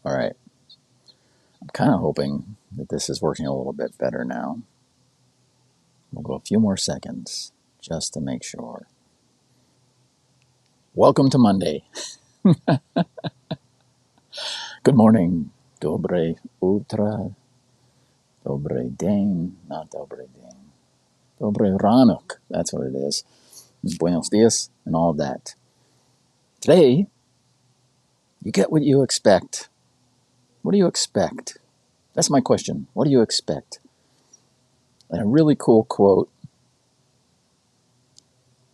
All right. I'm kind of hoping that this is working a little bit better now. We'll go a few more seconds just to make sure. Welcome to Monday. Good morning. Dobre utra. Dobre deň. Not dobre deň. Dobre ranok. That's what it is. Buenos dias and all of that. Today, you get what you expect. What do you expect? That's my question. What do you expect? And a really cool quote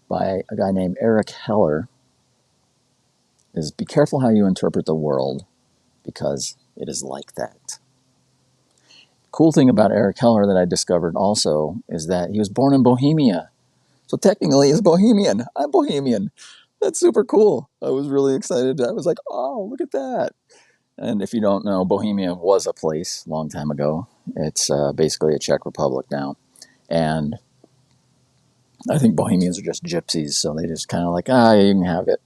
by a guy named Erich is be careful how you interpret the world because it is like that. Cool thing about Erich that I discovered also is that he was born in Bohemia. So technically he's Bohemian. I'm Bohemian. That's super cool. I was really excited. I was like, oh, look at that. And if you don't know, Bohemia was a place a long time ago. It's basically a Czech Republic now. And I think Bohemians are just gypsies, so they just kind of like, you can have it.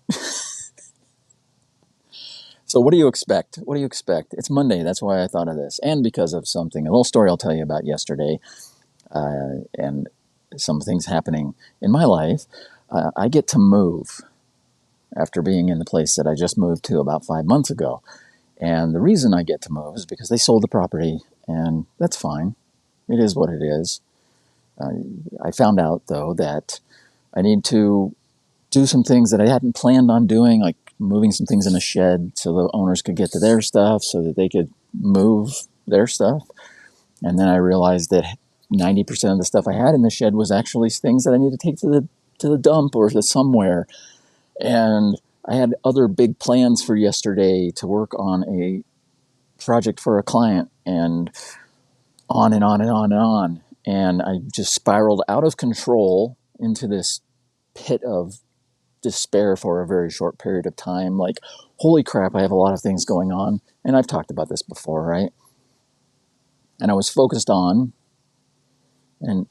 So what do you expect? What do you expect? It's Monday. That's why I thought of this. And because of a little story I'll tell you about yesterday and some things happening in my life. I get to move after being in the place that I just moved to about 5 months ago. And the reason I get to move is because they sold the property, and that's fine. It is what it is. I found out, though, that I need to do some things that I hadn't planned on doing, like moving some things in a shed so the owners could get to their stuff so that they could move their stuff. And then I realized that 90% of the stuff I had in the shed was actually things that I need to take to the dump or to somewhere. And I had other big plans for yesterday to work on a project for a client and on and on and on and on. And I just spiraled out of control into this pit of despair for a very short period of time. Like, holy crap, I have a lot of things going on. And I've talked about this before, right? And I was focused on, and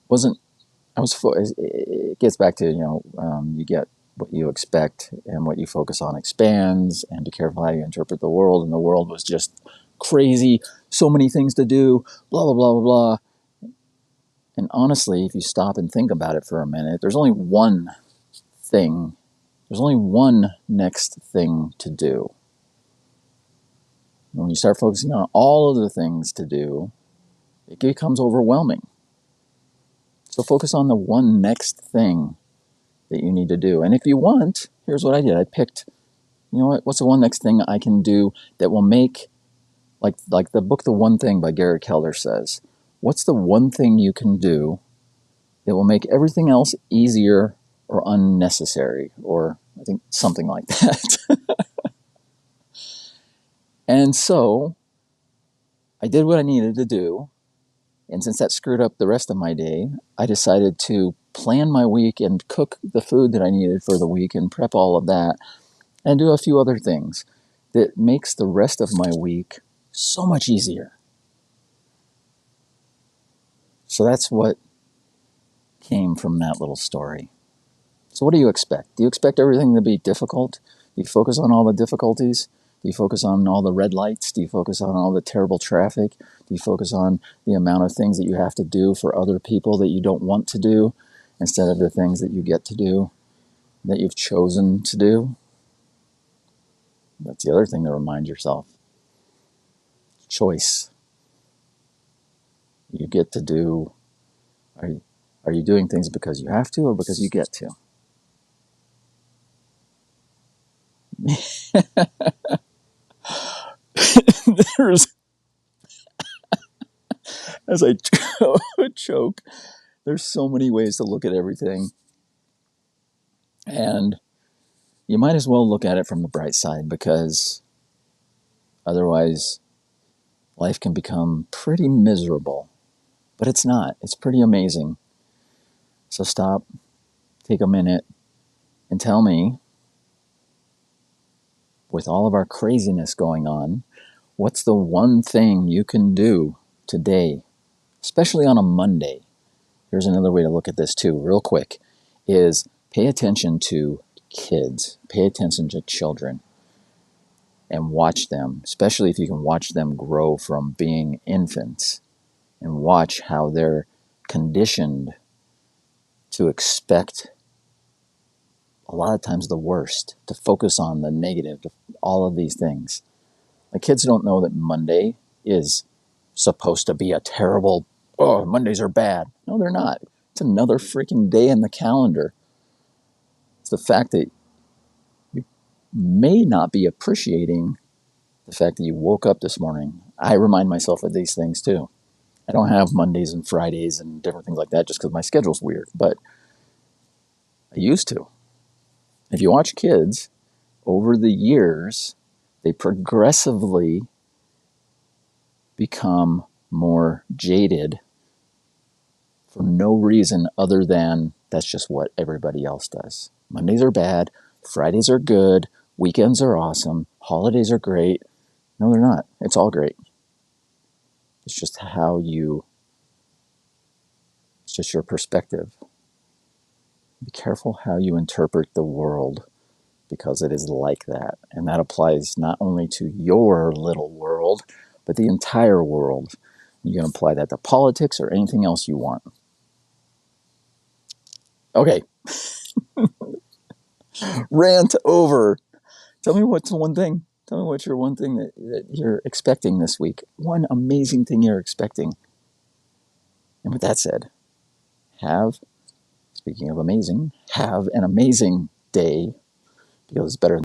wasn't, it gets back to, you get what you expect and what you focus on expands, and be careful how you interpret the world. And the world was just crazy, so many things to do, blah, blah, blah, blah, blah. And honestly, if you stop and think about it for a minute, there's only one next thing to do. When you start focusing on all of the things to do, it becomes overwhelming. So focus on the one next thing that you need to do. And if you want, here's what I did. I picked, what's the one next thing I can do that will make, like the book The One Thing by Gary Keller says, what's the one thing you can do that will make everything else easier or unnecessary, or I think something like that. And so I did what I needed to do. And since that screwed up the rest of my day, I decided to plan my week and cook the food that I needed for the week and prep all of that and do a few other things that makes the rest of my week so much easier. So that's what came from that little story. So what do you expect? Do you expect everything to be difficult? Do you focus on all the difficulties? Do you focus on all the red lights? Do you focus on all the terrible traffic? Do you focus on the amount of things that you have to do for other people that you don't want to do instead of the things that you get to do, that you've chosen to do? That's the other thing to remind yourself. Choice. You get to do. Are you doing things because you have to or because you get to? There's, as I choke, there's so many ways to look at everything. And you might as well look at it from the bright side, because otherwise life can become pretty miserable. But it's not. It's pretty amazing. So stop, take a minute, and tell me, with all of our craziness going on, what's the one thing you can do today, especially on a Monday? Here's another way to look at this too, real quick, is pay attention to kids. Pay attention to children. and watch them, especially if you can watch them grow from being infants and watch how they're conditioned to expect a lot of times the worst, to focus on the negative, all of these things. The kids don't know that Monday is supposed to be a terrible, oh, Mondays are bad. No, they're not. It's another freaking day in the calendar. It's the fact that you may not be appreciating the fact that you woke up this morning. I remind myself of these things too. I don't have Mondays and Fridays and different things like that just because my schedule's weird, but I used to. If you watch kids, over the years, they progressively become more jaded for no reason other than that's just what everybody else does. Mondays are bad, Fridays are good, weekends are awesome, holidays are great. No, they're not. It's all great. It's just it's just your perspective. Be careful how you interpret the world because it is like that. And that applies not only to your little world, but the entire world. You can apply that to politics or anything else you want. Okay, rant over. Tell me what's one thing. Tell me what's your one thing that you're expecting this week. One amazing thing you're expecting. And with that said, speaking of amazing, have an amazing day because it's better